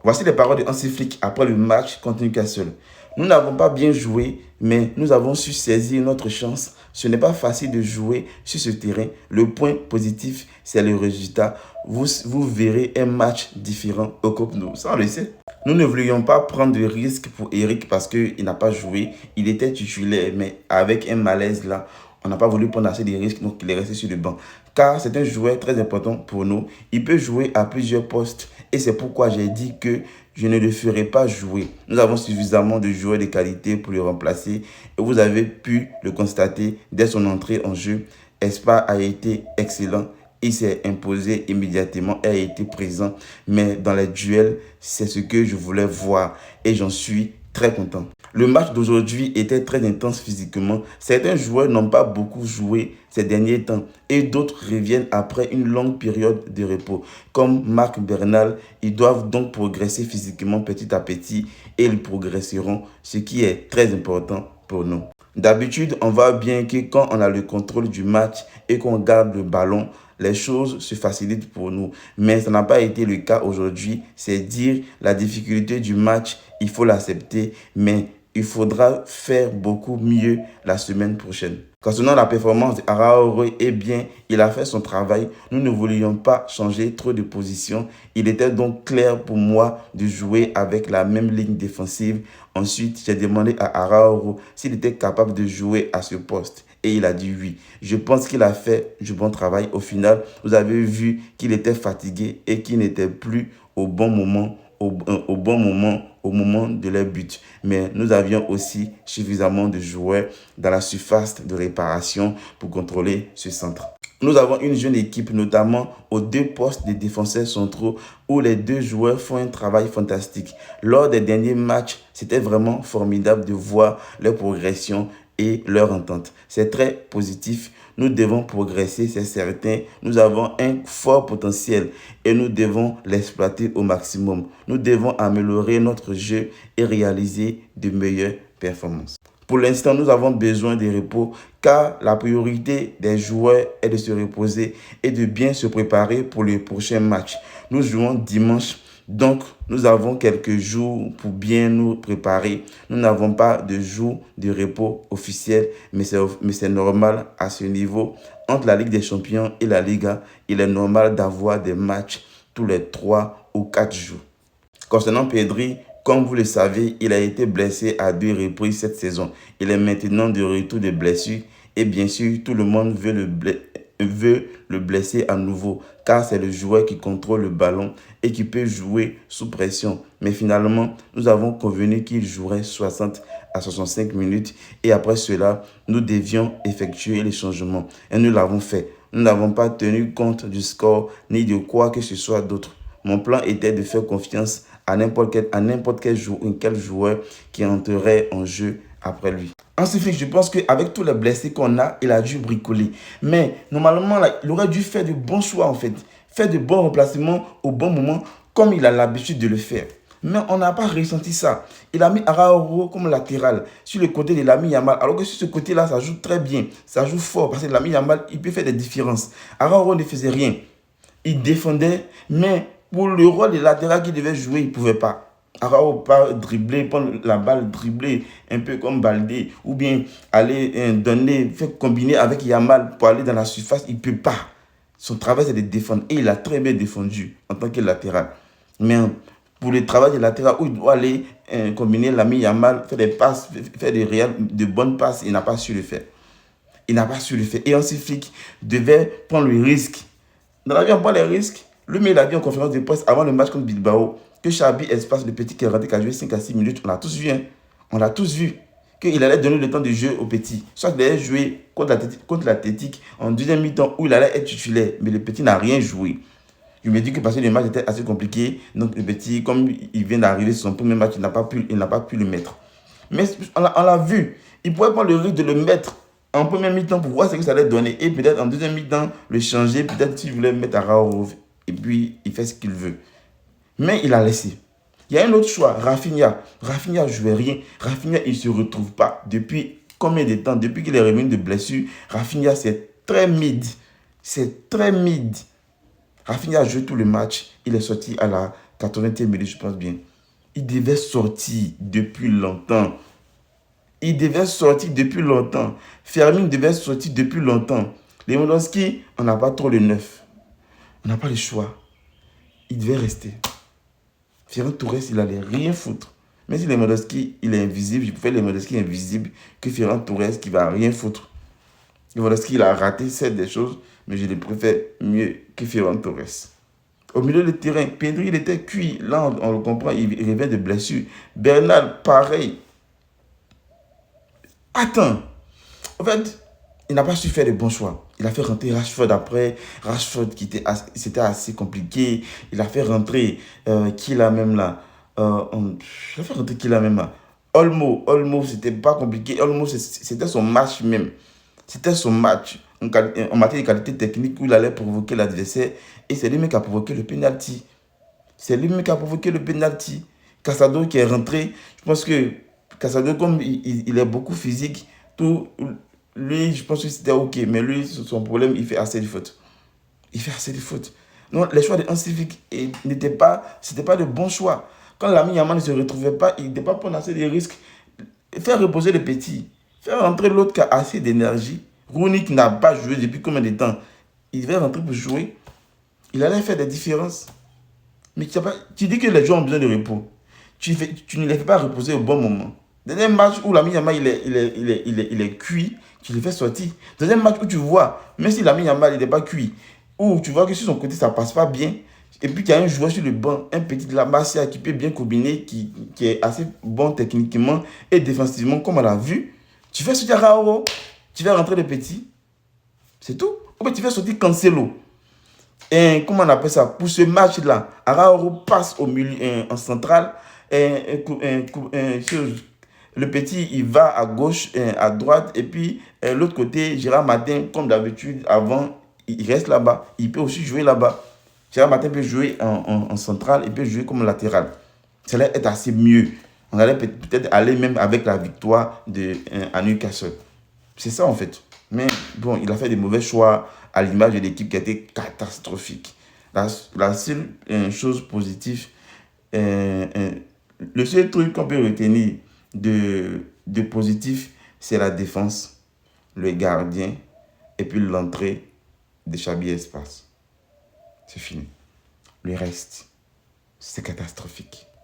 Voici les paroles de Hansi Flick après le match contre Newcastle. Nous n'avons pas bien joué, mais nous avons su saisir notre chance. Ce n'est pas facile de jouer sur ce terrain. Le point positif, c'est le résultat. Vous verrez un match différent au Camp Nou. Ça, on le sait. Nous ne voulions pas prendre de risque pour Eric parce qu'il n'a pas joué. Il était titulaire, mais avec un malaise là, on n'a pas voulu prendre assez de risques, donc il est resté sur le banc. Car c'est un joueur très important pour nous. Il peut jouer à plusieurs postes et c'est pourquoi j'ai dit que je ne le ferai pas jouer. Nous avons suffisamment de joueurs de qualité pour le remplacer et vous avez pu le constater dès son entrée en jeu. Espa a été excellent. Il s'est imposé immédiatement et a été présent. Mais dans les duels, c'est ce que je voulais voir et j'en suis très content. Le match d'aujourd'hui était très intense physiquement. Certains joueurs n'ont pas beaucoup joué ces derniers temps et d'autres reviennent après une longue période de repos. Comme Marc Bernal, ils doivent donc progresser physiquement petit à petit et ils progresseront, ce qui est très important pour nous. D'habitude, on voit bien que quand on a le contrôle du match et qu'on garde le ballon, les choses se facilitent pour nous. Mais ça n'a pas été le cas aujourd'hui. C'est dire la difficulté du match, il faut l'accepter, mais il faudra faire beaucoup mieux la semaine prochaine. Concernant la performance d'Araouro, eh bien, il a fait son travail. Nous ne voulions pas changer trop de position. Il était donc clair pour moi de jouer avec la même ligne défensive. Ensuite, j'ai demandé à Araouro s'il était capable de jouer à ce poste. Et il a dit oui. Je pense qu'il a fait du bon travail. Au final, vous avez vu qu'il était fatigué et qu'il n'était plus au bon moment, au moment de leur but. Mais nous avions aussi suffisamment de joueurs dans la surface de réparation pour contrôler ce centre. Nous avons une jeune équipe, notamment aux deux postes de défenseurs centraux, où les deux joueurs font un travail fantastique. Lors des derniers matchs, c'était vraiment formidable de voir leur progression et leur entente. C'est très positif. Nous devons progresser, c'est certain. Nous avons un fort potentiel et nous devons l'exploiter au maximum. Nous devons améliorer notre jeu et réaliser de meilleures performances. Pour l'instant, nous avons besoin de repos car la priorité des joueurs est de se reposer et de bien se préparer pour le prochain match. Nous jouons dimanche. Donc, nous avons quelques jours pour bien nous préparer. Nous n'avons pas de jours de repos officiel, mais c'est normal à ce niveau. Entre la Ligue des Champions et la Liga, il est normal d'avoir des matchs tous les 3 ou 4 jours. Concernant Pedri, comme vous le savez, il a été blessé à 2 reprises cette saison. Il est maintenant de retour de blessure et bien sûr, tout le monde veut le blesser à nouveau car c'est le joueur qui contrôle le ballon et qui peut jouer sous pression. Mais finalement, nous avons convenu qu'il jouerait 60 à 65 minutes et après cela, nous devions effectuer les changements et nous l'avons fait. Nous n'avons pas tenu compte du score ni de quoi que ce soit d'autre. Mon plan était de faire confiance à n'importe quel joueur qui entrerait en jeu après lui. Ensuite, je pense qu'avec tous les blessés qu'on a, il a dû bricoler. Mais normalement, là, il aurait dû faire de bons choix en fait. Faire de bons remplacements au bon moment comme il a l'habitude de le faire. Mais on n'a pas ressenti ça. Il a mis Araouro comme latéral sur le côté de Lamine Yamal. Alors que sur ce côté-là, ça joue très bien. Ça joue fort parce que Lamine Yamal, il peut faire des différences. Araouro ne faisait rien. Il défendait, mais pour le rôle de latéral qu'il devait jouer, il ne pouvait pas. Araouro pas dribbler, prendre la balle, dribbler un peu comme Baldé, ou bien aller faire combiner avec Yamal pour aller dans la surface, il ne peut pas. Son travail, c'est de défendre. Et il a très bien défendu en tant que latéral. Mais pour le travail de latéral, où il doit aller combiner Lamine Yamal, faire des passes, faire de bonnes passes, il n'a pas su le faire. Il n'a pas su le faire. Et Hansi Flick devait prendre le risque. Dans la vie, on prend les risques. Lui, il a dit en conférence de presse avant le match contre Bilbao que Xabi Espace, le petit qui est rentré, qui a joué 5 à 6 minutes, on l'a tous vu. Hein. On l'a tous vu. Qu'il allait donner le temps de jeu au petit. Soit qu'il allait jouer contre l'Athletic en deuxième mi-temps où il allait être titulaire. Mais le petit n'a rien joué. Je me dis que parce que le match était assez compliqué, donc le petit, comme il vient d'arriver sur son premier match, il n'a pas pu le mettre. Mais on l'a vu. Il pourrait prendre le risque de le mettre en première mi-temps pour voir ce que ça allait donner. Et peut-être en deuxième mi-temps, le changer. Peut-être s'il voulait mettre Araouro. Et puis, il fait ce qu'il veut. Mais il a laissé. Il y a un autre choix, Rafinha. Rafinha ne jouait rien. Rafinha, il ne se retrouve pas. Depuis combien de temps? Depuis qu'il est revenu de blessure, Rafinha, c'est très mid. C'est très mid. Rafinha a joué tout le match. Il est sorti à la 80e minute, je pense bien. Il devait sortir depuis longtemps. Fermin devait sortir depuis longtemps. Lewandowski, on n'a pas trop le neuf. On n'a pas le choix. Il devait rester. Ferran Torres, il n'allait rien foutre. Même si Lewandowski, il est invisible, je préfère Lewandowski invisible que Ferran Torres qui va rien foutre. Lewandowski, il a raté des choses, mais je le préfère mieux que Ferran Torres. Au milieu du terrain, Pedri, il était cuit. Là, on le comprend, il revient de blessure. Bernal, pareil. Attends. En fait, il n'a pas su faire de bons choix. Il a fait rentrer Rashford après. Rashford, c'était assez compliqué. Il a fait rentrer qui là même là. Il a fait rentrer qui là même là. Olmo, c'était pas compliqué. Olmo, c'était son match même. C'était son match en matière de qualité technique où il allait provoquer l'adversaire. Et c'est lui-même qui a provoqué le penalty. Casado qui est rentré. Je pense que Casado, comme il est beaucoup physique, lui, je pense que c'était OK. Mais lui, son problème, il fait assez de fautes. Non, les choix de Hansi Flick c'était pas de bons choix. Quand Lamine Yamal ne se retrouvait pas, il n'était pas prendre assez de risques. Faire reposer le petit. Faire rentrer l'autre qui a assez d'énergie. Rooney qui n'a pas joué depuis combien de temps. Il devait rentrer pour jouer. Il allait faire des différences. Mais tu dis que les joueurs ont besoin de repos. Tu ne les fais pas reposer au bon moment. Dernier match où Lamine Yamal il est cuit, tu le fais sortir. Deuxième match où tu vois, même si Lamine Yamal n'est pas cuit, où tu vois que sur son côté ça passe pas bien, et puis qu'il y a un joueur sur le banc, un petit de la Masia qui peut bien combiner, qui est assez bon techniquement et défensivement, comme on l'a vu, tu fais sortir Raoult, tu fais rentrer le petit. C'est tout. Ou bien tu fais sortir Cancelo. Et comment on appelle ça? Pour ce match-là, Arauro passe au milieu, en centrale. Le petit, il va à gauche, à droite. Et puis, l'autre côté, Gérard Martin, comme d'habitude, avant, il reste là-bas. Il peut aussi jouer là-bas. Gérard Martin peut jouer en centrale. Il peut jouer comme latéral. Ça allait être assez mieux. On allait peut-être aller même avec la victoire à Newcastle. C'est ça, en fait. Mais bon, il a fait des mauvais choix à l'image de l'équipe qui a été catastrophique. La seule chose positive, le seul truc qu'on peut retenir de positif, c'est la défense, le gardien et puis l'entrée de Xabi Espace. C'est fini. Le reste, c'est catastrophique.